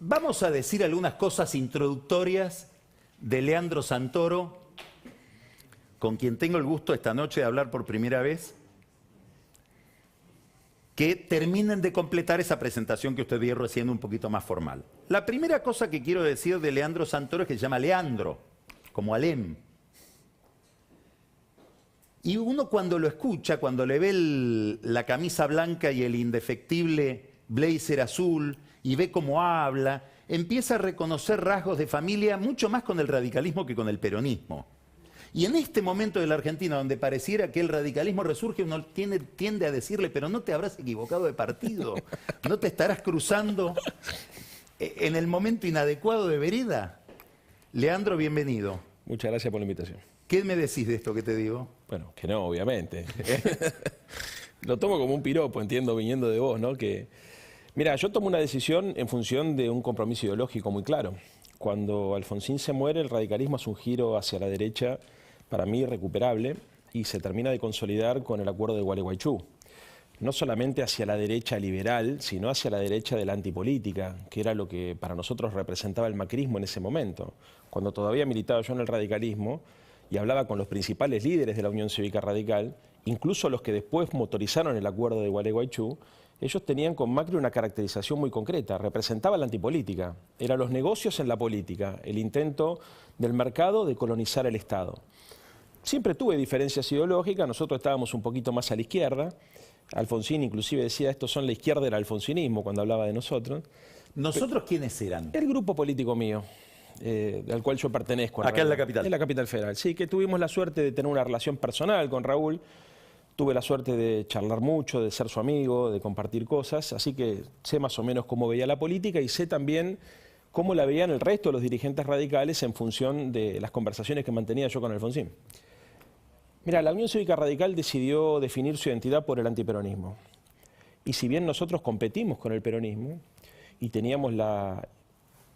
Vamos a decir algunas cosas introductorias de Leandro Santoro, con quien tengo el gusto esta noche de hablar por primera vez, que terminen de completar esa presentación que usted vio recién un poquito más formal. La primera cosa que quiero decir de Leandro Santoro es que se llama Leandro, como Alem. Y uno cuando lo escucha, cuando le ve la camisa blanca y el indefectible blazer azul, y ve cómo habla, empieza a reconocer rasgos de familia mucho más con el radicalismo que con el peronismo. Y en este momento de la Argentina, donde pareciera que el radicalismo resurge, uno tiende a decirle, pero no te habrás equivocado de partido, no te estarás cruzando en el momento inadecuado de vereda. Leandro, bienvenido. Muchas gracias por la invitación. ¿Qué me decís de esto que te digo? Bueno, que no, obviamente. Lo tomo como un piropo, entiendo, viniendo de vos, ¿no? Mira, yo tomo una decisión en función de un compromiso ideológico muy claro. Cuando Alfonsín se muere, el radicalismo hace un giro hacia la derecha, para mí irrecuperable, y se termina de consolidar con el acuerdo de Gualeguaychú. No solamente hacia la derecha liberal, sino hacia la derecha de la antipolítica, que era lo que para nosotros representaba el macrismo en ese momento. Cuando todavía militaba yo en el radicalismo y hablaba con los principales líderes de la Unión Cívica Radical, incluso los que después motorizaron el acuerdo de Gualeguaychú, ellos tenían con Macri una caracterización muy concreta, representaba la antipolítica, eran los negocios en la política, el intento del mercado de colonizar el Estado. Siempre tuve diferencias ideológicas, nosotros estábamos un poquito más a la izquierda, Alfonsín inclusive decía, estos son la izquierda del alfonsinismo cuando hablaba de nosotros. ¿Nosotros quiénes eran? El grupo político mío, al cual yo pertenezco. Acá en la capital. En la capital federal, sí, que tuvimos la suerte de tener una relación personal con Raúl. Tuve la suerte de charlar mucho, de ser su amigo, de compartir cosas, así que sé más o menos cómo veía la política y sé también cómo la veían el resto de los dirigentes radicales en función de las conversaciones que mantenía yo con Alfonsín. Mira, la Unión Cívica Radical decidió definir su identidad por el antiperonismo. Y si bien nosotros competimos con el peronismo y teníamos las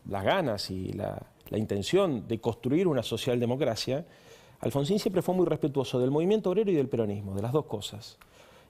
ganas y la intención de construir una socialdemocracia, Alfonsín siempre fue muy respetuoso del movimiento obrero y del peronismo, de las dos cosas.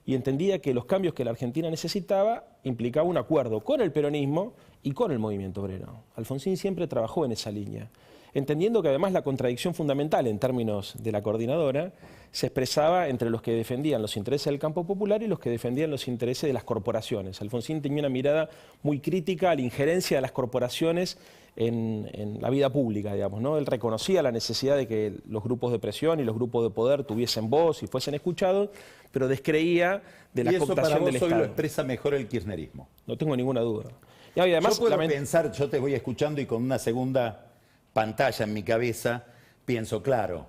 Y entendía que los cambios que la Argentina necesitaba implicaba un acuerdo con el peronismo y con el movimiento obrero. Alfonsín siempre trabajó en esa línea, entendiendo que además la contradicción fundamental en términos de la coordinadora se expresaba entre los que defendían los intereses del campo popular y los que defendían los intereses de las corporaciones. Alfonsín tenía una mirada muy crítica a la injerencia de las corporaciones en la vida pública, digamos, ¿no? Él reconocía la necesidad de que los grupos de presión y los grupos de poder tuviesen voz y fuesen escuchados, pero descreía de la cooptación del Estado. ¿Y eso para vos hoy lo expresa mejor el kirchnerismo? No tengo ninguna duda. Y además, yo puedo pensar, yo te voy escuchando y con una segunda pantalla en mi cabeza, pienso, claro,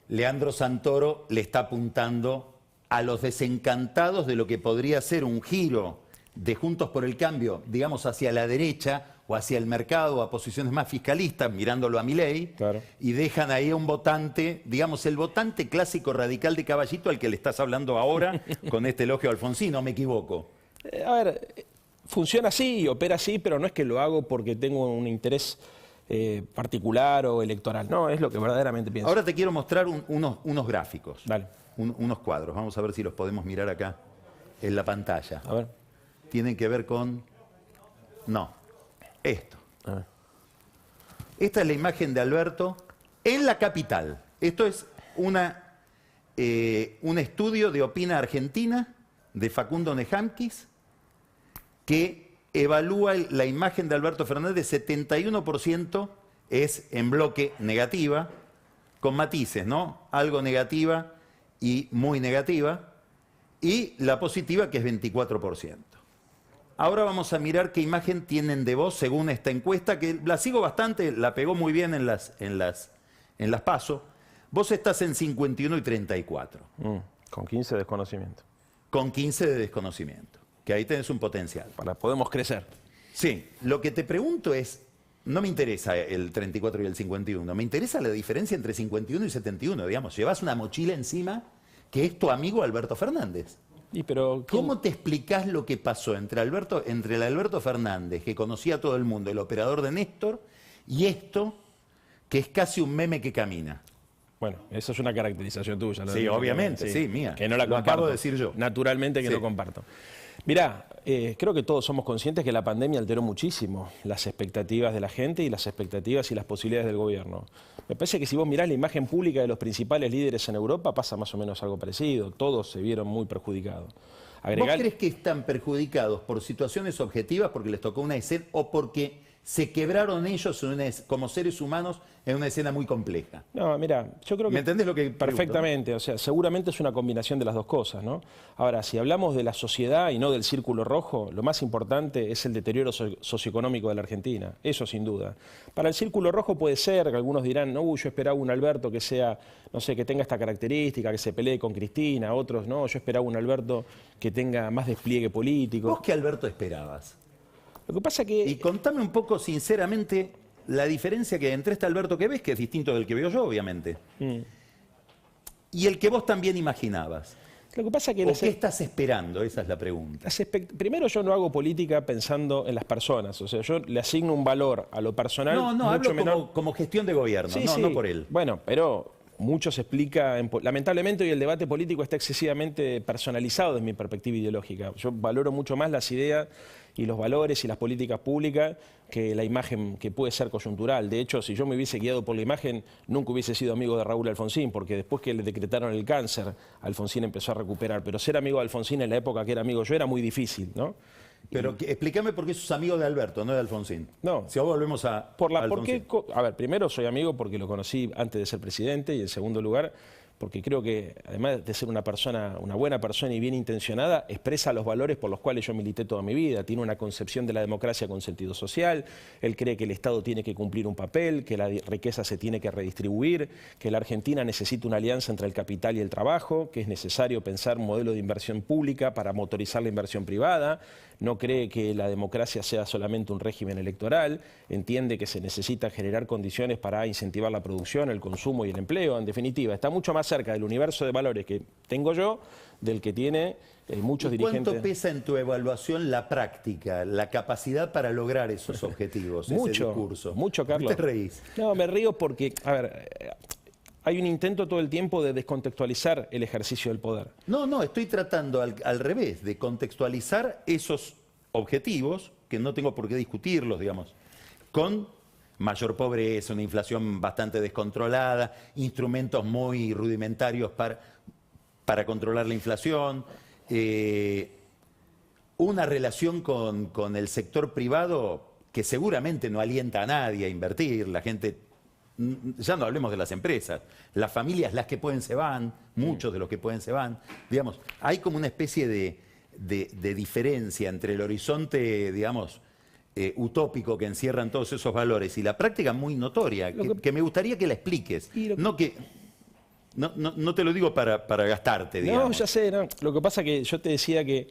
Leandro Santoro le está apuntando a los desencantados de lo que podría ser un giro de Juntos por el Cambio, digamos, hacia la derecha o hacia el mercado o a posiciones más fiscalistas, mirándolo a Milei, claro. Y dejan ahí a un votante, digamos, el votante clásico radical de Caballito al que le estás hablando ahora con este elogio a Alfonsín, ¿no me equivoco? A ver, funciona así y opera así, pero no es que lo hago porque tengo un interés particular o electoral. No, es lo que verdaderamente pienso. Ahora te quiero mostrar unos gráficos, Dale. Unos cuadros. Vamos a ver si los podemos mirar acá en la pantalla. A ver. Tienen que ver con... No, esto. Esta es la imagen de Alberto en la capital. Esto es un estudio de Opina Argentina de Facundo Nejamquis que evalúa la imagen de Alberto Fernández, 71% es en bloque negativa, con matices, ¿no? Algo negativa y muy negativa, y la positiva que es 24%. Ahora vamos a mirar qué imagen tienen de vos según esta encuesta, que la sigo bastante, la pegó muy bien en las PASO. Vos estás en 51 y 34. Con 15 de desconocimiento. Con 15 de desconocimiento. Que ahí tenés un potencial. Podemos crecer. Sí, lo que te pregunto es, no me interesa el 34 y el 51, me interesa la diferencia entre 51 y 71, digamos, llevas una mochila encima que es tu amigo Alberto Fernández. Pero, ¿cómo te explicás lo que pasó entre el Alberto Fernández, que conocía a todo el mundo, el operador de Néstor, y esto, que es casi un meme que camina? Bueno, eso es una caracterización tuya. Sí, obviamente, sí, mía. Que no la comparto. Lo acabo de decir yo. Naturalmente que no comparto. Mirá, creo que todos somos conscientes que la pandemia alteró muchísimo las expectativas de la gente y las expectativas y las posibilidades del gobierno. Me parece que si vos mirás la imagen pública de los principales líderes en Europa, pasa más o menos algo parecido. Todos se vieron muy perjudicados. ¿Vos crees que están perjudicados por situaciones objetivas, porque les tocó una escena, o porque se quebraron ellos como seres humanos en una escena muy compleja? No, mira, yo creo que... ¿Me entendés lo que perfectamente, pregunto, ¿no? O sea, seguramente es una combinación de las dos cosas, ¿no? Ahora, si hablamos de la sociedad y no del círculo rojo, lo más importante es el deterioro socioeconómico de la Argentina, eso sin duda. Para el círculo rojo puede ser, que algunos dirán, no, yo esperaba un Alberto que sea, no sé, que tenga esta característica, que se pelee con Cristina, otros, no, yo esperaba un Alberto que tenga más despliegue político. ¿Vos qué Alberto esperabas? Lo que pasa que... Y contame un poco, sinceramente, la diferencia que hay entre este Alberto que ves, que es distinto del que veo yo, obviamente, y el que vos también imaginabas. Lo que pasa que ¿O qué estás esperando? Esa es la pregunta. Primero, yo no hago política pensando en las personas. O sea, yo le asigno un valor a lo personal No, mucho hablo menor. como gestión de gobierno, Sí, sí. no por él. Bueno, pero mucho se explica, lamentablemente hoy el debate político está excesivamente personalizado desde mi perspectiva ideológica. Yo valoro mucho más las ideas y los valores y las políticas públicas que la imagen que puede ser coyuntural. De hecho, si yo me hubiese guiado por la imagen, nunca hubiese sido amigo de Raúl Alfonsín, porque después que le decretaron el cáncer, Alfonsín empezó a recuperar. Pero ser amigo de Alfonsín en la época que era amigo yo era muy difícil, ¿no? Pero explícame por qué sos amigo de Alberto, no de Alfonsín. No. Si ahora volvemos a Alfonsín. A ver, primero soy amigo porque lo conocí antes de ser presidente, y en segundo lugar porque creo que, además de ser una buena persona y bien intencionada, expresa los valores por los cuales yo milité toda mi vida. Tiene una concepción de la democracia con sentido social, él cree que el Estado tiene que cumplir un papel, que la riqueza se tiene que redistribuir, que la Argentina necesita una alianza entre el capital y el trabajo, que es necesario pensar un modelo de inversión pública para motorizar la inversión privada. No cree que la democracia sea solamente un régimen electoral, entiende que se necesita generar condiciones para incentivar la producción, el consumo y el empleo. En definitiva, está mucho más cerca del universo de valores que tengo yo del que tiene muchos dirigentes. ¿Cuánto pesa en tu evaluación la práctica, la capacidad para lograr esos objetivos, ese discurso? Mucho, Carlos. ¿Por qué te reís? No, me río porque, a ver, hay un intento todo el tiempo de descontextualizar el ejercicio del poder. No, estoy tratando al revés, de contextualizar esos objetivos, que no tengo por qué discutirlos, digamos, con mayor pobreza, una inflación bastante descontrolada, instrumentos muy rudimentarios para controlar la inflación, una relación con el sector privado que seguramente no alienta a nadie a invertir, la gente, ya no hablemos de las empresas, las familias, las que pueden se van, muchos de los que pueden se van, digamos, hay como una especie de diferencia entre el horizonte, digamos, utópico que encierran todos esos valores y la práctica muy notoria, que me gustaría que la expliques. No te lo digo para gastarte, digamos. No, ya sé, no. Lo que pasa que yo te decía que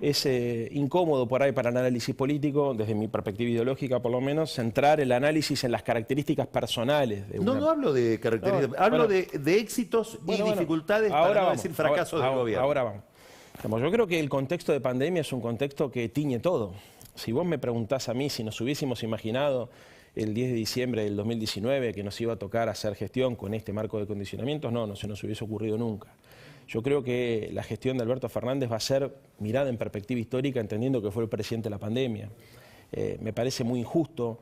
es incómodo por ahí para el análisis político, desde mi perspectiva ideológica por lo menos, centrar el análisis en las características personales de una... No hablo de características, hablo de éxitos y dificultades, para no decir fracasos del gobierno. Ahora vamos. Yo creo que el contexto de pandemia es un contexto que tiñe todo. Si vos me preguntás a mí si nos hubiésemos imaginado el 10 de diciembre del 2019 que nos iba a tocar hacer gestión con este marco de condicionamientos, no se nos hubiese ocurrido nunca. Yo creo que la gestión de Alberto Fernández va a ser mirada en perspectiva histórica, entendiendo que fue el presidente de la pandemia. Me parece muy injusto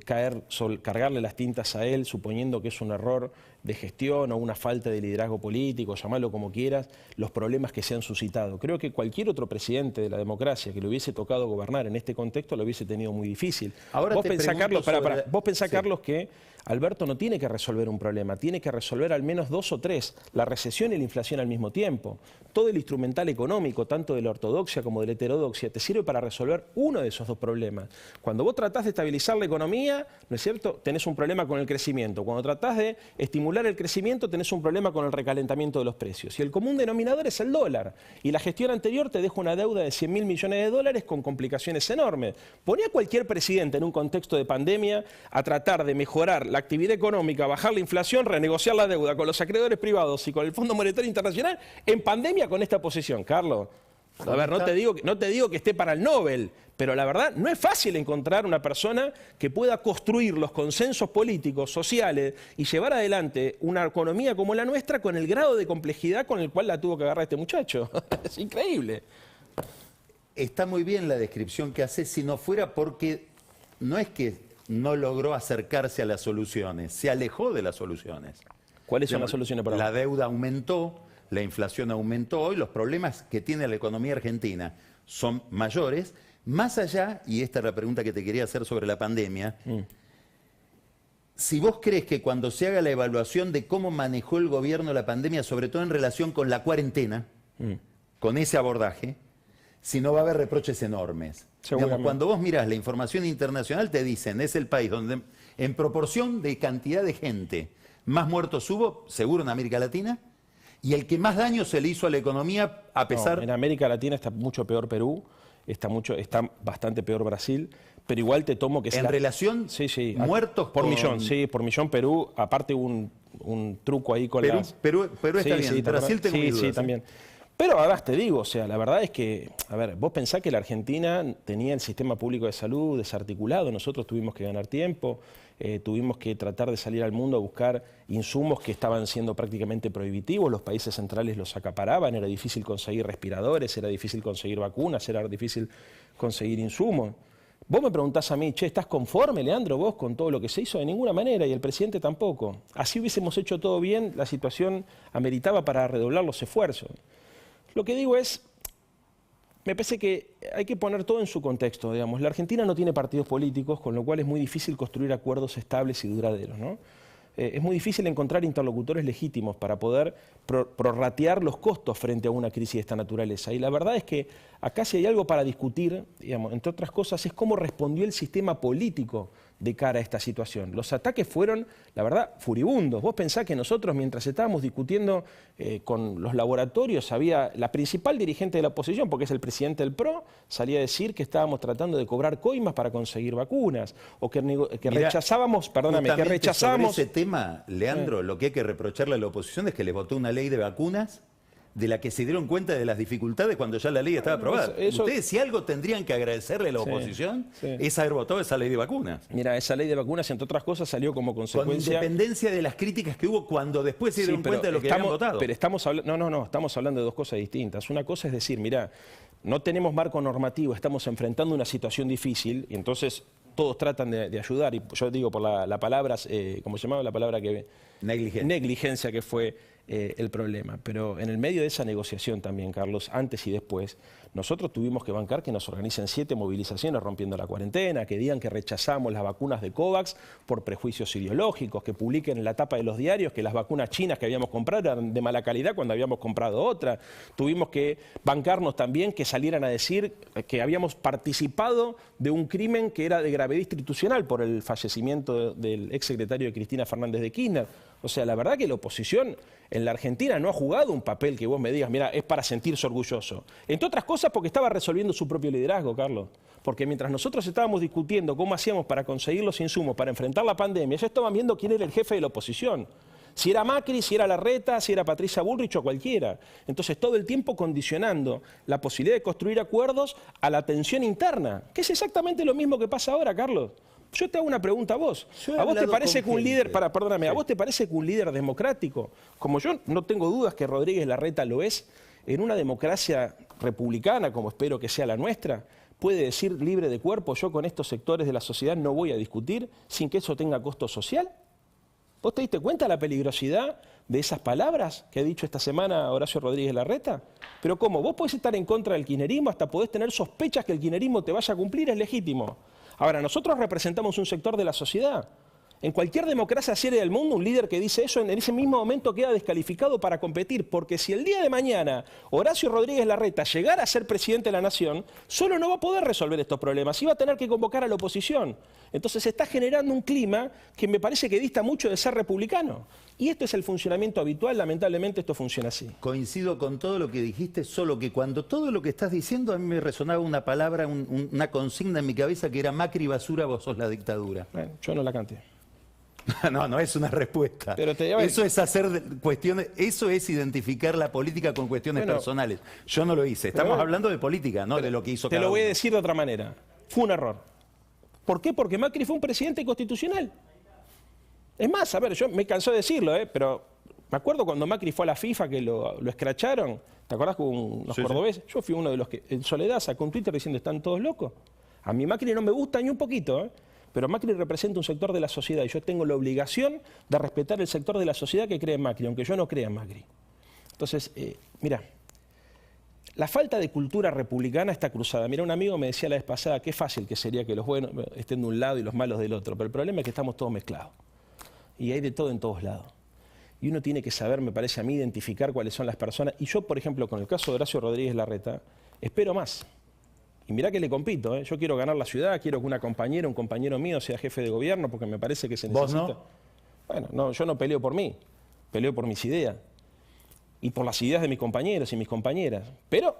cargarle las tintas a él, suponiendo que es un error de gestión o una falta de liderazgo político, llamarlo como quieras, los problemas que se han suscitado. Creo que cualquier otro presidente de la democracia que le hubiese tocado gobernar en este contexto lo hubiese tenido muy difícil. Ahora vos pensá, Carlos, sí. Carlos, que Alberto no tiene que resolver un problema, tiene que resolver al menos 2 o 3, la recesión y la inflación al mismo tiempo. Todo el instrumental económico, tanto de la ortodoxia como de la heterodoxia, te sirve para resolver uno de esos 2 problemas. Cuando vos tratás de estabilizar la economía, ¿no es cierto?, tenés un problema con el crecimiento. Cuando tratás de estimular el crecimiento, tenés un problema con el recalentamiento de los precios. Y el común denominador es el dólar. Y la gestión anterior te deja una deuda de 100.000 millones de dólares con complicaciones enormes. Poné a cualquier presidente en un contexto de pandemia a tratar de mejorar la actividad económica, bajar la inflación, renegociar la deuda con los acreedores privados y con el Fondo Monetario Internacional en pandemia con esta posición. Carlos, a ver, no te digo que esté para el Nobel, pero la verdad no es fácil encontrar una persona que pueda construir los consensos políticos, sociales y llevar adelante una economía como la nuestra con el grado de complejidad con el cual la tuvo que agarrar este muchacho. Es increíble. está muy bien la descripción que hace, si no fuera porque no es que no logró acercarse a las soluciones, se alejó de las soluciones. ¿Cuáles son las soluciones para La deuda aumentó, la inflación aumentó y los problemas que tiene la economía argentina son mayores. Más allá, y esta es la pregunta que te quería hacer sobre la pandemia, si vos crees que cuando se haga la evaluación de cómo manejó el gobierno la pandemia, sobre todo en relación con la cuarentena, con ese abordaje, si no va a haber reproches enormes. Digamos, cuando vos mirás la información internacional te dicen, es el país donde en proporción de cantidad de gente más muertos hubo, seguro en América Latina, y el que más daño se le hizo a la economía a pesar... No, en América Latina está mucho peor Perú, está bastante peor Brasil, pero igual te tomo que... En relación, sí, muertos por millón, sí, por millón Perú, aparte un truco ahí con Perú está bien, sí, Brasil tengo mis dudas. Sí, también. Pero además te digo, o sea, la verdad es que, a ver, vos pensás que la Argentina tenía el sistema público de salud desarticulado, nosotros tuvimos que ganar tiempo, tuvimos que tratar de salir al mundo a buscar insumos que estaban siendo prácticamente prohibitivos, los países centrales los acaparaban, era difícil conseguir respiradores, era difícil conseguir vacunas, era difícil conseguir insumos. Vos me preguntás a mí, che, ¿estás conforme, Leandro, vos con todo lo que se hizo? De ninguna manera, y el presidente tampoco. Así hubiésemos hecho todo bien, la situación ameritaba para redoblar los esfuerzos. Lo que digo es, me parece que hay que poner todo en su contexto, digamos. La Argentina no tiene partidos políticos, con lo cual es muy difícil construir acuerdos estables y duraderos, ¿no? Es muy difícil encontrar interlocutores legítimos para poder prorratear los costos frente a una crisis de esta naturaleza. Y la verdad es que acá si hay algo para discutir, digamos, entre otras cosas, es cómo respondió el sistema político de cara a esta situación. Los ataques fueron, la verdad, furibundos. Vos pensás que nosotros, mientras estábamos discutiendo con los laboratorios, había la principal dirigente de la oposición, porque es el presidente del PRO, salía a decir que estábamos tratando de cobrar coimas para conseguir vacunas, o que rechazábamos, perdóname, que rechazábamos... Sobre ese tema, Leandro, lo que hay que reprocharle a la oposición es que les votó una ley de vacunas de la que se dieron cuenta de las dificultades cuando ya la ley estaba aprobada. Ustedes, si algo tendrían que agradecerle a la oposición, es haber votado esa ley de vacunas. Mira, esa ley de vacunas, entre otras cosas, salió como consecuencia... Con independencia de las críticas que hubo cuando después se dieron cuenta de lo que habían votado. Pero estamos hablando de dos cosas distintas. Una cosa es decir, mira, no tenemos marco normativo, estamos enfrentando una situación difícil, y entonces todos tratan de ayudar, y yo digo por la palabra, ¿cómo se llamaba la palabra que... Negligencia, que fue el problema. Pero en el medio de esa negociación también, Carlos, antes y después, nosotros tuvimos que bancar que nos organicen 7 movilizaciones rompiendo la cuarentena, que digan que rechazamos las vacunas de COVAX por prejuicios ideológicos, que publiquen en la tapa de los diarios que las vacunas chinas que habíamos comprado eran de mala calidad cuando habíamos comprado otra. Tuvimos que bancarnos también que salieran a decir que habíamos participado de un crimen que era de gravedad institucional por el fallecimiento del exsecretario de Cristina Fernández de Kirchner. O sea, la verdad que la oposición en la Argentina no ha jugado un papel que vos me digas, mira, es para sentirse orgulloso. Entre otras cosas porque estaba resolviendo su propio liderazgo, Carlos. Porque mientras nosotros estábamos discutiendo cómo hacíamos para conseguir los insumos, para enfrentar la pandemia, ellos estaban viendo quién era el jefe de la oposición. Si era Macri, si era Larreta, si era Patricia Bullrich o cualquiera. Entonces todo el tiempo condicionando la posibilidad de construir acuerdos a la tensión interna, que es exactamente lo mismo que pasa ahora, Carlos. Yo te hago una pregunta a vos. ¿A vos te parece que un líder, ¿a vos te parece que un líder democrático, como yo no tengo dudas que Rodríguez Larreta lo es, en una democracia republicana, como espero que sea la nuestra, puede decir libre de cuerpo, yo con estos sectores de la sociedad no voy a discutir sin que eso tenga costo social? ¿Vos te diste cuenta de la peligrosidad de esas palabras que ha dicho esta semana Horacio Rodríguez Larreta? Pero ¿cómo? Vos podés estar en contra del kirchnerismo, hasta podés tener sospechas que el kirchnerismo te vaya a cumplir, es legítimo. Ahora, nosotros representamos un sector de la sociedad. En cualquier democracia seria del mundo, un líder que dice eso en ese mismo momento queda descalificado para competir, porque si el día de mañana Horacio Rodríguez Larreta llegara a ser presidente de la Nación, solo no va a poder resolver estos problemas y va a tener que convocar a la oposición. Entonces se está generando un clima que me parece que dista mucho de ser republicano. Y esto es el funcionamiento habitual, lamentablemente esto funciona así. Coincido con todo lo que dijiste, solo que cuando todo lo que estás diciendo a mí me resonaba una palabra, una consigna en mi cabeza que era Macri basura, vos sos la dictadura. Bueno, yo no la canté. No es una respuesta. Eso es hacer cuestiones, eso es identificar la política con cuestiones personales. Yo no lo hice. Estamos hablando de política, no de lo que hizo cada uno. Te lo voy a decir de otra manera. Fue un error. ¿Por qué? Porque Macri fue un presidente constitucional. Es más, a ver, yo me cansé de decirlo, pero Me acuerdo cuando Macri fue a la FIFA que lo escracharon. ¿Te acordás con unos cordobeses? Yo fui uno de los que en Soledad sacó un Twitter diciendo están todos locos. A mí Macri no me gusta ni un poquito, pero Macri representa un sector de la sociedad y yo tengo la obligación de respetar el sector de la sociedad que cree en Macri, aunque yo no crea en Macri. Entonces, mira, la falta de cultura republicana está cruzada. Mira, un amigo me decía la vez pasada, qué fácil que sería que los buenos estén de un lado y los malos del otro, pero el problema es que estamos todos mezclados. Y hay de todo en todos lados. Y uno tiene que saber, me parece a mí, identificar cuáles son las personas. Y yo, por ejemplo, con el caso de Horacio Rodríguez Larreta, espero más. Y mirá que le compito, Yo quiero ganar la ciudad, quiero que una compañera, un compañero mío sea jefe de gobierno, porque me parece que se necesita. ¿Vos no? Bueno, no, yo no peleo por mí, peleo por mis ideas. Y por las ideas de mis compañeros y mis compañeras. Pero,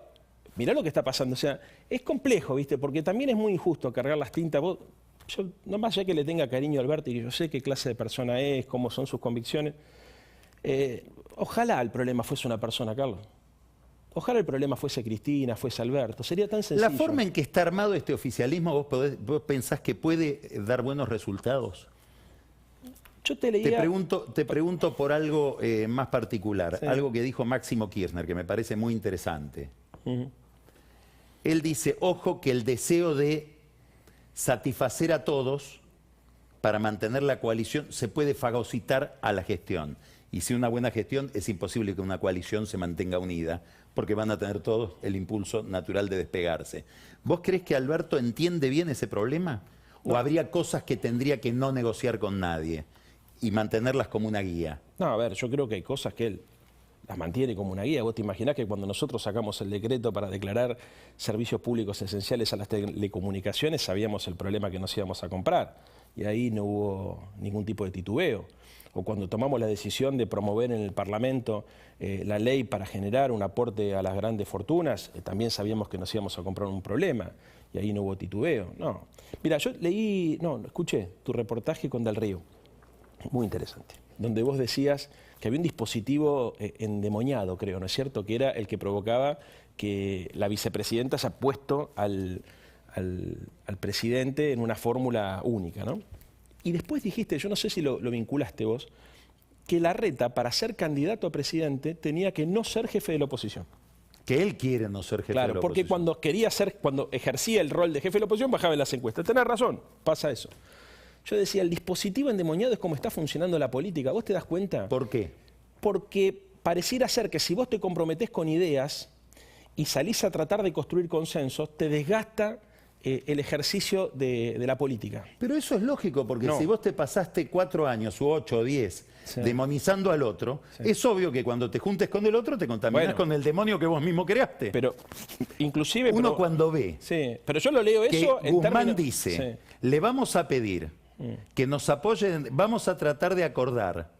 mirá lo que está pasando. O sea, es complejo, ¿viste? Porque también es muy injusto cargar las tintas. Yo, no más allá que le tenga cariño a Alberto y que yo sé qué clase de persona es, cómo son sus convicciones, ojalá el problema fuese una persona, Carlos. Ojalá el problema fuese Cristina, fuese Alberto. Sería tan sencillo. La forma en que está armado este oficialismo, ¿vos pensás que puede dar buenos resultados? Yo te leía... Te pregunto por algo más particular, Sí. algo que dijo Máximo Kirchner, que me parece muy interesante. Él dice, ojo, que el deseo de satisfacer a todos para mantener la coalición se puede fagocitar a la gestión. Y sin una buena gestión es imposible que una coalición se mantenga unida, porque van a tener todos el impulso natural de despegarse. ¿Vos crees que Alberto entiende bien ese problema? ¿O habría cosas que tendría que no negociar con nadie y mantenerlas como una guía? No, a ver, yo creo que hay cosas que él las mantiene como una guía. Vos te imaginás que cuando nosotros sacamos el decreto para declarar servicios públicos esenciales a las telecomunicaciones, sabíamos el problema que nos íbamos a comprar. Y ahí no hubo ningún tipo de titubeo. O cuando tomamos la decisión de promover en el Parlamento la ley para generar un aporte a las grandes fortunas, también sabíamos que nos íbamos a comprar un problema. Y ahí no hubo titubeo. No. Mira, yo escuché tu reportaje con Del Río. Muy interesante. Donde vos decías que había un dispositivo endemoniado, creo, ¿no es cierto? Que era el que provocaba que la vicepresidenta se ha puesto al presidente en una fórmula única, ¿no? Y después dijiste, yo no sé si lo vinculaste vos, que Larreta, para ser candidato a presidente, tenía que no ser jefe de la oposición. Que él quiere no ser jefe de la Claro, oposición. porque cuando ejercía el rol de jefe de la oposición, bajaba en las encuestas. Tenés razón, pasa eso. Yo decía, el dispositivo endemoniado es como está funcionando la política. ¿Vos te das cuenta? ¿Por qué? Porque pareciera ser que si vos te comprometés con ideas y salís a tratar de construir consensos, te desgasta el ejercicio de la política. Pero eso es lógico, porque No. si vos te pasaste 4 años, u 8 o 10, demonizando al otro, es obvio que cuando te juntes con el otro te contaminás con el demonio que vos mismo creaste. Pero, inclusive... Uno cuando ve Sí, pero yo lo leo que eso en Guzmán términos... dice, le vamos a pedir que nos apoyen, vamos a tratar de acordar,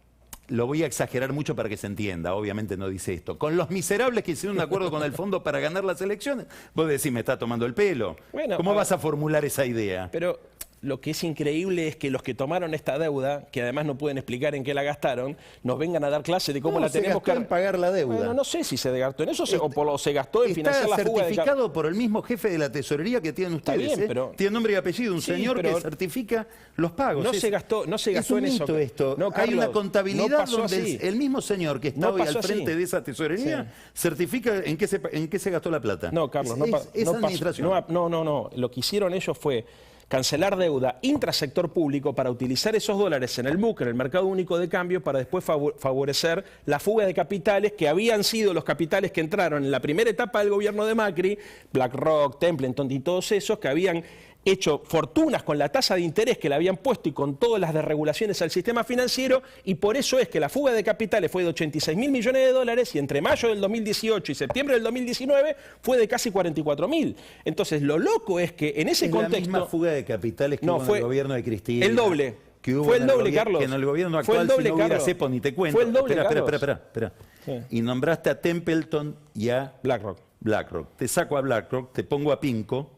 lo voy a exagerar mucho para que se entienda, obviamente no dice esto, con los miserables que hicieron un acuerdo con el fondo para ganar las elecciones, vos decís, me está tomando el pelo. Bueno, ¿Cómo vas a formular esa idea? Pero lo que es increíble es que los que tomaron esta deuda, que además no pueden explicar en qué la gastaron, nos vengan a dar clase de cómo No, la se tenemos gastó en pagar la deuda. Bueno, no sé si se gastó en eso o se gastó en financiar la Está fuga de certificado por el mismo jefe de la tesorería que tienen Está ustedes. bien, pero... Tiene nombre y apellido, un Sí, señor pero... que certifica los pagos. No se gastó es en un eso. mito esto. No, Hay Carlos, una contabilidad no pasó donde así. el mismo señor que está No hoy al pasó frente así. de esa tesorería Sí. certifica en qué se gastó la plata. No, Carlos, no es pasó. administración. No. Lo que hicieron ellos fue cancelar deuda intrasector público para utilizar esos dólares en el MUC, en el mercado único de cambio, para después favorecer la fuga de capitales que habían sido los capitales que entraron en la primera etapa del gobierno de Macri, BlackRock, Templeton y todos esos que habían hecho fortunas con la tasa de interés que le habían puesto y con todas las desregulaciones al sistema financiero, y por eso es que la fuga de capitales fue de 86.000 millones de dólares y entre mayo del 2018 y septiembre del 2019 fue de casi 44.000. Entonces lo loco es que en ese contexto... la misma fuga de capitales que No, hubo fue en el gobierno de Cristina. el doble. Que hubo Fue el en doble, Carlos. Que en el gobierno Fue el actual, doble, si no hubiera Carlos. cepo, ni te cuento. Fue el doble, Espera. Sí. Y nombraste a Templeton y a BlackRock. Te saco a BlackRock, te pongo a Pinco.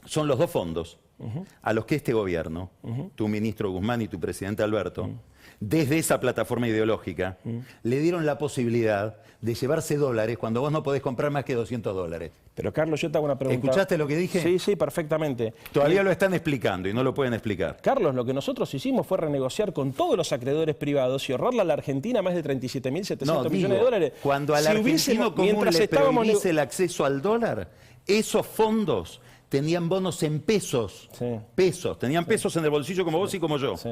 Son los dos fondos a los que este gobierno, tu ministro Guzmán y tu presidente Alberto, desde esa plataforma ideológica, le dieron la posibilidad de llevarse dólares cuando vos no podés comprar más que $200. Pero Carlos, yo te hago una pregunta. ¿Escuchaste lo que dije? Sí, sí, perfectamente. Todavía lo están explicando y no lo pueden explicar. Carlos, lo que nosotros hicimos fue renegociar con todos los acreedores privados y ahorrarle a la Argentina más de 37.700 millones de dólares. Cuando al argentino común le prohibís el acceso al dólar, esos fondos tenían bonos en pesos. Sí. Pesos. Tenían pesos en el bolsillo como vos y como yo. Sí.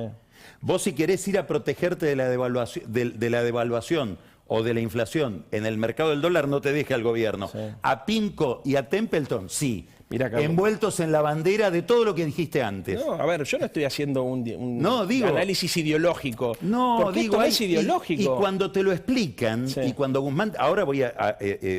Vos, si querés ir a protegerte de la devaluación o de la inflación en el mercado del dólar, no te deja el gobierno. Sí. A PIMCO y a Templeton, sí. Mirá, Carlos, envueltos en la bandera de todo lo que dijiste antes. No, a ver, yo no estoy haciendo un digo, análisis ideológico. No, porque digo, esto no es ideológico. Y cuando te lo explican, Sí. y cuando Guzmán, ahora voy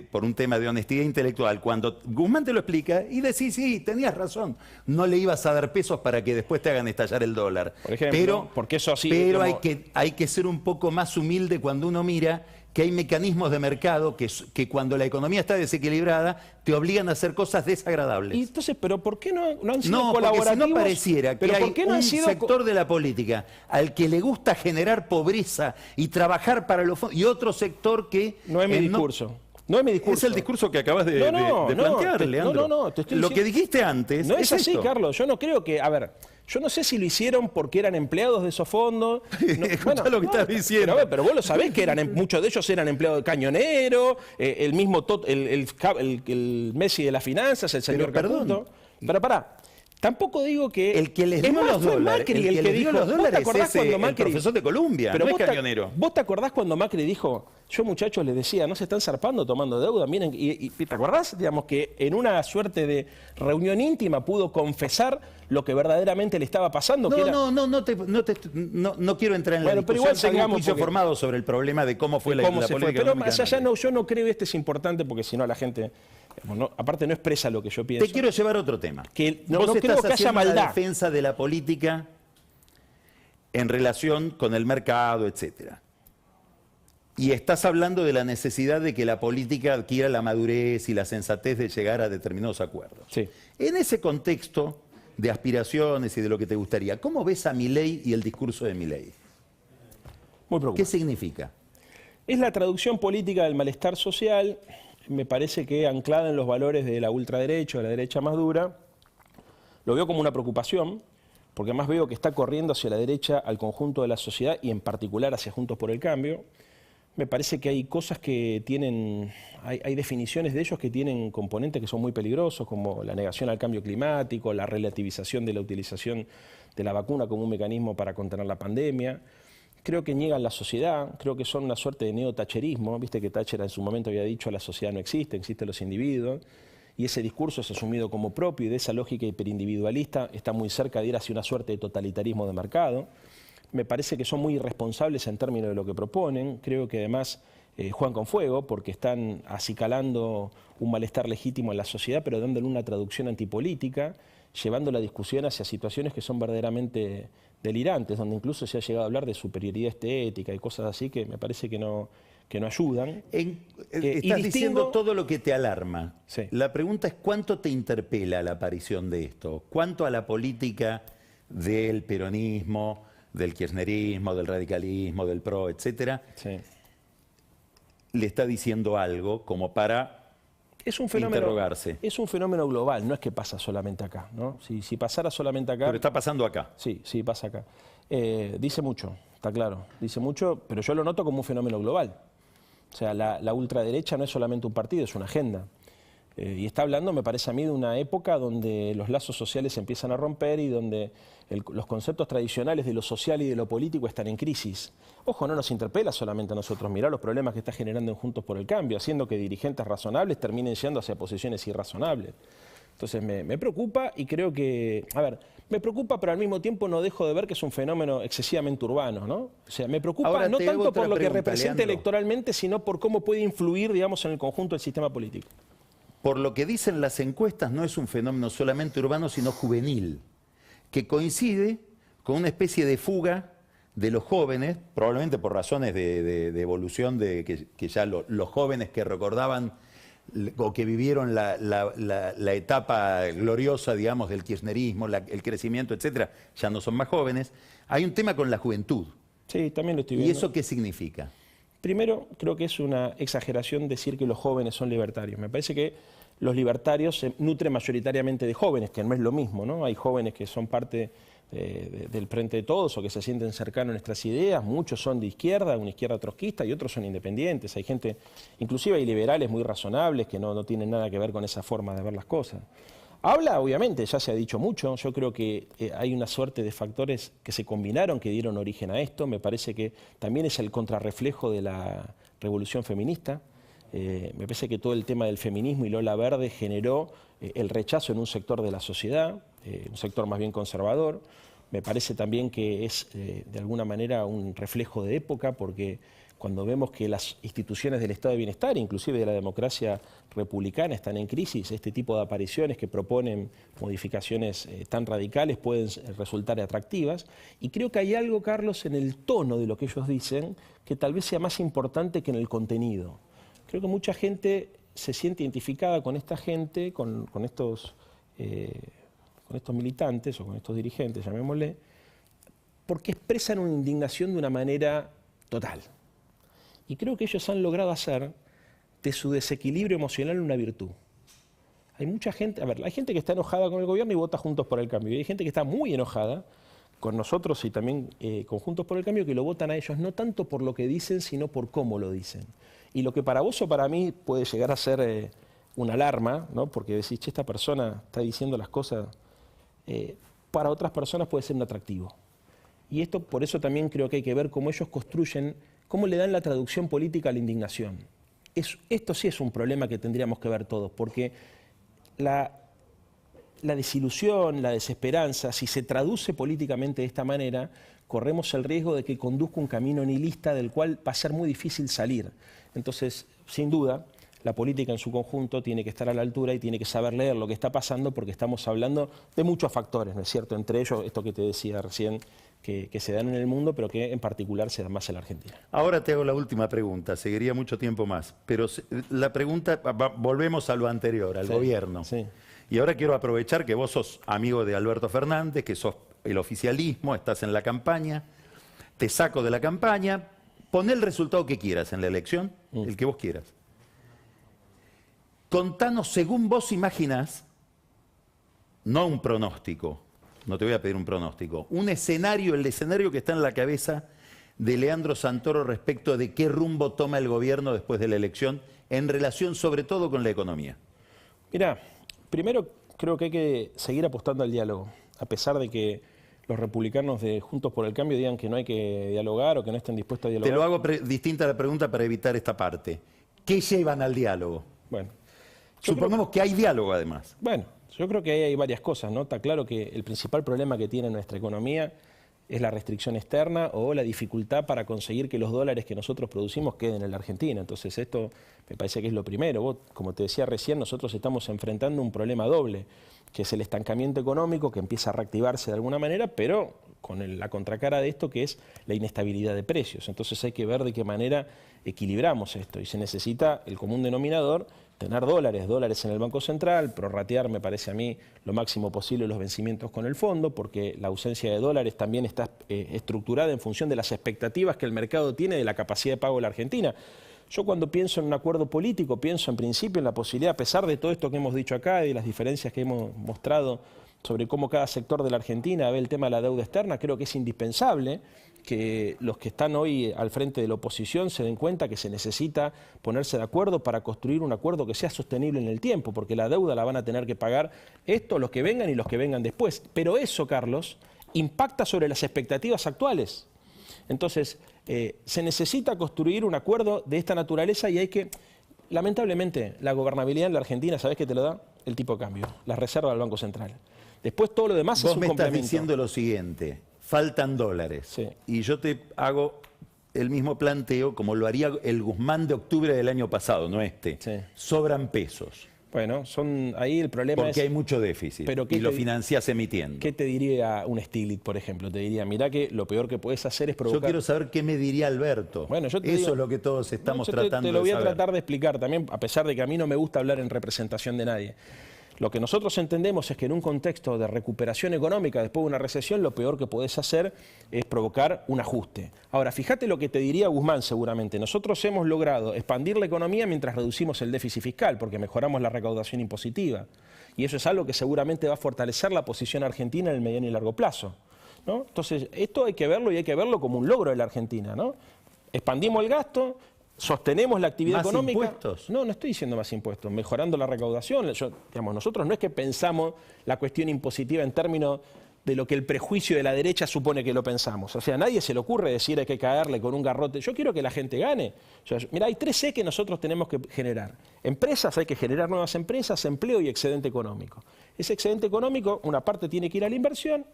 por un tema de honestidad intelectual, cuando Guzmán te lo explica y decís, sí, tenías razón, no le ibas a dar pesos para que después te hagan estallar el dólar. Por ejemplo, porque eso así, pero digamos, hay que ser un poco más humilde cuando uno mira que hay mecanismos de mercado que cuando la economía está desequilibrada te obligan a hacer cosas desagradables. Y entonces, ¿pero por qué no han sido No, porque colaborativos? si no pareciera que hay un sector de la política al que le gusta generar pobreza y trabajar para los fondos, y otro sector que... No es mi discurso. No es mi discurso. Es el discurso que acabas de plantear, Leandro. No, te estoy Lo que dijiste antes no es así, esto. Carlos. Yo no creo que... A ver, yo no sé si lo hicieron porque eran empleados de esos fondos. No, Escuchá lo que estás diciendo. Pero, a ver, pero vos lo sabés que muchos de ellos eran empleados de Cañonero, el mismo el Messi de las finanzas, el señor Caputo. Pero pará. Tampoco digo que... El que les dio los dólares, Macri, el que dijo, los dólares es cuando el Macri, profesor de Columbia, pero no es Cañonero. ¿Vos te acordás cuando Macri dijo, yo muchachos les decía, no se están zarpando tomando deuda? Miren, y ¿te acordás? Digamos que en una suerte de reunión íntima pudo confesar lo que verdaderamente le estaba pasando. No quiero entrar en la discusión. Pero igual tengo un juicio formado sobre el problema de cómo fue la política económica. Pero más allá, yo no creo, este es importante porque si no la gente... aparte no expresa lo que yo pienso. Te quiero llevar a otro tema. Que Vos no creo estás que haya haciendo maldad. la defensa de la política en relación con el mercado, etcétera. Y estás hablando de la necesidad de que la política adquiera la madurez y la sensatez de llegar a determinados acuerdos. Sí. En ese contexto de aspiraciones y de lo que te gustaría, ¿cómo ves a Milei y el discurso de Milei? Muy preocupante. ¿Qué significa? Es la traducción política del malestar social, me parece que anclada en los valores de la ultraderecha, de la derecha más dura. Lo veo como una preocupación, porque además veo que está corriendo hacia la derecha al conjunto de la sociedad y en particular hacia Juntos por el Cambio. Me parece que hay cosas que tienen, hay definiciones de ellos que tienen componentes que son muy peligrosos, como la negación al cambio climático, la relativización de la utilización de la vacuna como un mecanismo para contener la pandemia. Creo que niegan la sociedad, creo que son una suerte de neotacherismo. Viste que Thatcher en su momento había dicho la sociedad no existe, existen los individuos. Y ese discurso es asumido como propio y de esa lógica hiperindividualista está muy cerca de ir hacia una suerte de totalitarismo de mercado. Me parece que son muy irresponsables en términos de lo que proponen. Creo que además juegan con fuego porque están acicalando un malestar legítimo en la sociedad, pero dándole una traducción antipolítica, llevando la discusión hacia situaciones que son verdaderamente delirantes, donde incluso se ha llegado a hablar de superioridad estética y cosas así que me parece que no ayudan. Estás diciendo todo lo que te alarma. Sí. La pregunta es ¿cuánto te interpela la aparición de esto? ¿Cuánto a la política del peronismo, del kirchnerismo, del radicalismo, del PRO, etcétera, Sí. le está diciendo algo como para interrogarse? Es un fenómeno global, no es que pasa solamente acá, ¿no? Si pasara solamente acá... Pero está pasando acá. Sí, pasa acá. Dice mucho, está claro, dice mucho, pero yo lo noto como un fenómeno global. O sea, la ultraderecha no es solamente un partido, es una agenda. Y está hablando, me parece a mí, de una época donde los lazos sociales se empiezan a romper y donde los conceptos tradicionales de lo social y de lo político están en crisis. Ojo, no nos interpela solamente a nosotros, mirá los problemas que está generando en Juntos por el Cambio, haciendo que dirigentes razonables terminen yendo hacia posiciones irrazonables. Entonces me preocupa y creo que, a ver, me preocupa, pero al mismo tiempo no dejo de ver que es un fenómeno excesivamente urbano, ¿no? O sea, me preocupa Ahora no te hago tanto por otra lo que pregunta, representa Leandro. electoralmente, sino por cómo puede influir, digamos, en el conjunto del sistema político. Por lo que dicen las encuestas, no es un fenómeno solamente urbano, sino juvenil, que coincide con una especie de fuga de los jóvenes, probablemente por razones de evolución, de que ya los jóvenes que recordaban o que vivieron la etapa gloriosa, digamos, del kirchnerismo, el crecimiento, etcétera, ya no son más jóvenes. Hay un tema con la juventud. Sí, también lo estoy ¿Y viendo. eso qué significa? Primero, creo que es una exageración decir que los jóvenes son libertarios. Me parece que los libertarios se nutren mayoritariamente de jóvenes, que no es lo mismo, ¿no? Hay jóvenes que son parte del Frente de Todos o que se sienten cercanos a nuestras ideas, muchos son de izquierda, una izquierda trotskista y otros son independientes. Hay gente, inclusive hay liberales muy razonables que no tienen nada que ver con esa forma de ver las cosas. Habla, obviamente, ya se ha dicho mucho, yo creo que hay una suerte de factores que se combinaron, que dieron origen a esto, me parece que también es el contrarreflejo de la revolución feminista, me parece que todo el tema del feminismo y Lola Verde generó el rechazo en un sector de la sociedad, un sector más bien conservador, me parece también que es de alguna manera un reflejo de época, porque cuando vemos que las instituciones del Estado de Bienestar, inclusive de la democracia republicana, están en crisis, este tipo de apariciones que proponen modificaciones tan radicales pueden resultar atractivas. Y creo que hay algo, Carlos, en el tono de lo que ellos dicen, que tal vez sea más importante que en el contenido. Creo que mucha gente se siente identificada con esta gente, con estos militantes o con estos dirigentes, llamémosle, porque expresan una indignación de una manera total. Y creo que ellos han logrado hacer de su desequilibrio emocional una virtud. Hay mucha gente, hay gente que está enojada con el gobierno y vota Juntos por el Cambio. Y hay gente que está muy enojada con nosotros y también con Juntos por el Cambio, que lo votan a ellos no tanto por lo que dicen, sino por cómo lo dicen. Y lo que para vos o para mí puede llegar a ser una alarma, ¿no? Porque decís, che, esta persona está diciendo las cosas, para otras personas puede ser un atractivo. Y esto, por eso también creo que hay que ver cómo ellos construyen, cómo le dan la traducción política a la indignación. Esto sí es un problema que tendríamos que ver todos, porque la desilusión, la desesperanza, si se traduce políticamente de esta manera, corremos el riesgo de que conduzca un camino nihilista del cual va a ser muy difícil salir. Entonces, sin duda, la política en su conjunto tiene que estar a la altura y tiene que saber leer lo que está pasando, porque estamos hablando de muchos factores, ¿no es cierto? Entre ellos, esto que te decía recién, que se dan en el mundo, pero que en particular se dan más en la Argentina. Ahora te hago la última pregunta, seguiría mucho tiempo más, pero la pregunta, volvemos a lo anterior, al gobierno. Sí. Y ahora quiero aprovechar que vos sos amigo de Alberto Fernández, que sos el oficialismo, estás en la campaña, te saco de la campaña, pon el resultado que quieras en la elección, el que vos quieras. Contanos, según vos imaginás, no un pronóstico, no te voy a pedir un pronóstico, un escenario, el escenario que está en la cabeza de Leandro Santoro respecto de qué rumbo toma el gobierno después de la elección en relación sobre todo con la economía. Mirá, primero creo que hay que seguir apostando al diálogo, a pesar de que los republicanos de Juntos por el Cambio digan que no hay que dialogar o que no estén dispuestos a dialogar. Te lo hago distinta la pregunta para evitar esta parte. ¿Qué llevan al diálogo? Bueno, supongamos que hay diálogo además. Bueno, yo creo que ahí hay varias cosas, ¿no? Está claro que el principal problema que tiene nuestra economía es la restricción externa o la dificultad para conseguir que los dólares que nosotros producimos queden en la Argentina. Entonces esto me parece que es lo primero. Vos, como te decía recién, nosotros estamos enfrentando un problema doble, que es el estancamiento económico, que empieza a reactivarse de alguna manera, pero con la contracara de esto, que es la inestabilidad de precios. Entonces hay que ver de qué manera equilibramos esto. Y se necesita el común denominador, tener dólares en el Banco Central, prorratear, me parece a mí, lo máximo posible los vencimientos con el fondo, porque la ausencia de dólares también está estructurada en función de las expectativas que el mercado tiene de la capacidad de pago de la Argentina. Yo cuando pienso en un acuerdo político, pienso en principio en la posibilidad, a pesar de todo esto que hemos dicho acá y de las diferencias que hemos mostrado sobre cómo cada sector de la Argentina ve el tema de la deuda externa, creo que es indispensable que los que están hoy al frente de la oposición se den cuenta que se necesita ponerse de acuerdo para construir un acuerdo que sea sostenible en el tiempo, porque la deuda la van a tener que pagar los que vengan y los que vengan después. Pero eso, Carlos, impacta sobre las expectativas actuales. Entonces, se necesita construir un acuerdo de esta naturaleza y hay que, lamentablemente, la gobernabilidad en la Argentina, ¿sabés qué te lo da? El tipo de cambio, la reserva del Banco Central. Después todo lo demás es un complemento. Vos me estás diciendo lo siguiente, faltan dólares. Sí. Y yo te hago el mismo planteo como lo haría el Guzmán de octubre del año pasado, no este. Sí. Sobran pesos. Bueno, ahí el problema porque hay mucho déficit y lo financiás emitiendo. ¿Qué te diría un Stiglitz, por ejemplo? Te diría, mirá que lo peor que puedes hacer es provocar... Yo quiero saber qué me diría Alberto. Bueno, Eso es lo que todos estamos tratando de saber. Te lo voy a tratar de explicar también, a pesar de que a mí no me gusta hablar en representación de nadie. Lo que nosotros entendemos es que en un contexto de recuperación económica después de una recesión, lo peor que podés hacer es provocar un ajuste. Ahora, fíjate lo que te diría Guzmán seguramente. Nosotros hemos logrado expandir la economía mientras reducimos el déficit fiscal, porque mejoramos la recaudación impositiva. Y eso es algo que seguramente va a fortalecer la posición argentina en el mediano y largo plazo, ¿no? Entonces, esto hay que verlo y hay que verlo como un logro de la Argentina, ¿no? Expandimos el gasto, sostenemos la actividad económica. ¿Más impuestos? No estoy diciendo más impuestos, mejorando la recaudación. Nosotros no es que pensamos la cuestión impositiva en términos de lo que el prejuicio de la derecha supone que lo pensamos. O sea, a nadie se le ocurre decir hay que caerle con un garrote. Yo quiero que la gente gane. O sea, mira, hay 3 E que nosotros tenemos que generar. Empresas, hay que generar nuevas empresas, empleo y excedente económico. Ese excedente económico, una parte tiene que ir a la inversión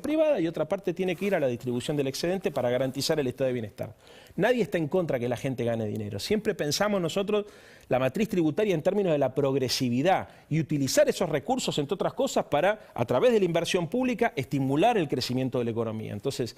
privada, y otra parte tiene que ir a la distribución del excedente para garantizar el estado de bienestar. Nadie está en contra que la gente gane dinero. Siempre pensamos nosotros la matriz tributaria en términos de la progresividad y utilizar esos recursos, entre otras cosas, para, a través de la inversión pública, estimular el crecimiento de la economía. Entonces,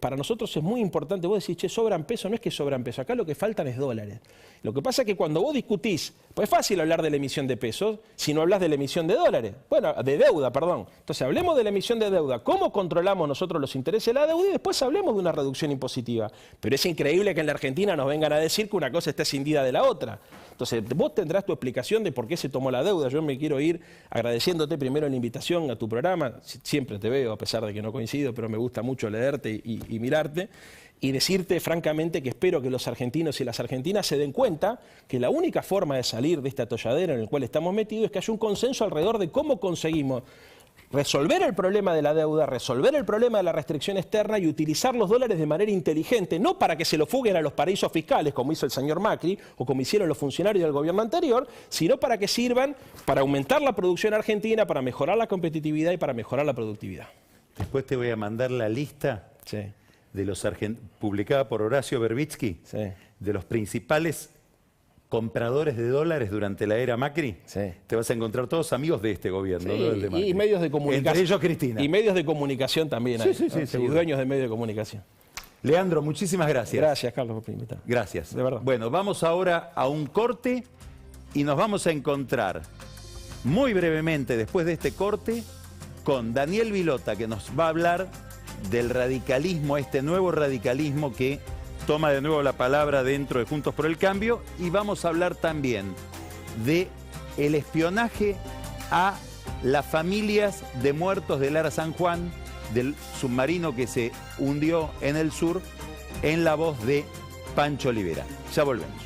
para nosotros es muy importante. Vos decís, che, sobran pesos. No es que sobran pesos, acá lo que faltan es dólares. Lo que pasa es que cuando vos discutís, pues es fácil hablar de la emisión de pesos si no hablas de la emisión de dólares. Bueno, de deuda, perdón. Entonces, hablemos de la emisión de deuda, cómo controlamos nosotros los intereses de la deuda, y después hablemos de una reducción impositiva. Pero es increíble que en la Argentina nos vengan a decir que una cosa está escindida de la otra. Entonces, vos tendrás tu explicación de por qué se tomó la deuda. Yo me quiero ir agradeciéndote primero la invitación a tu programa. Siempre te veo, a pesar de que no coincido, pero me gusta mucho leerte y mirarte. Y decirte francamente que espero que los argentinos y las argentinas se den cuenta que la única forma de salir de este atolladero en el cual estamos metidos es que haya un consenso alrededor de cómo conseguimos resolver el problema de la deuda, resolver el problema de la restricción externa y utilizar los dólares de manera inteligente, no para que se lo fuguen a los paraísos fiscales, como hizo el señor Macri o como hicieron los funcionarios del gobierno anterior, sino para que sirvan para aumentar la producción argentina, para mejorar la competitividad y para mejorar la productividad. Después te voy a mandar la lista de los publicada por Horacio Verbitsky, de los principales compradores de dólares durante la era Macri. Te vas a encontrar todos amigos de este gobierno, no del de Macri. Y medios de comunicación. Entre ellos Cristina. Y medios de comunicación también. Y dueños de medios de comunicación. Leandro, muchísimas gracias. Gracias, Carlos, por invitarme. Gracias. De verdad. Bueno, vamos ahora a un corte y nos vamos a encontrar muy brevemente después de este corte con Daniel Vilota, que nos va a hablar del radicalismo, este nuevo radicalismo que toma de nuevo la palabra dentro de Juntos por el Cambio, y vamos a hablar también de el espionaje a las familias de muertos del Ara San Juan, del submarino que se hundió en el sur, en la voz de Pancho Olivera. Ya volvemos.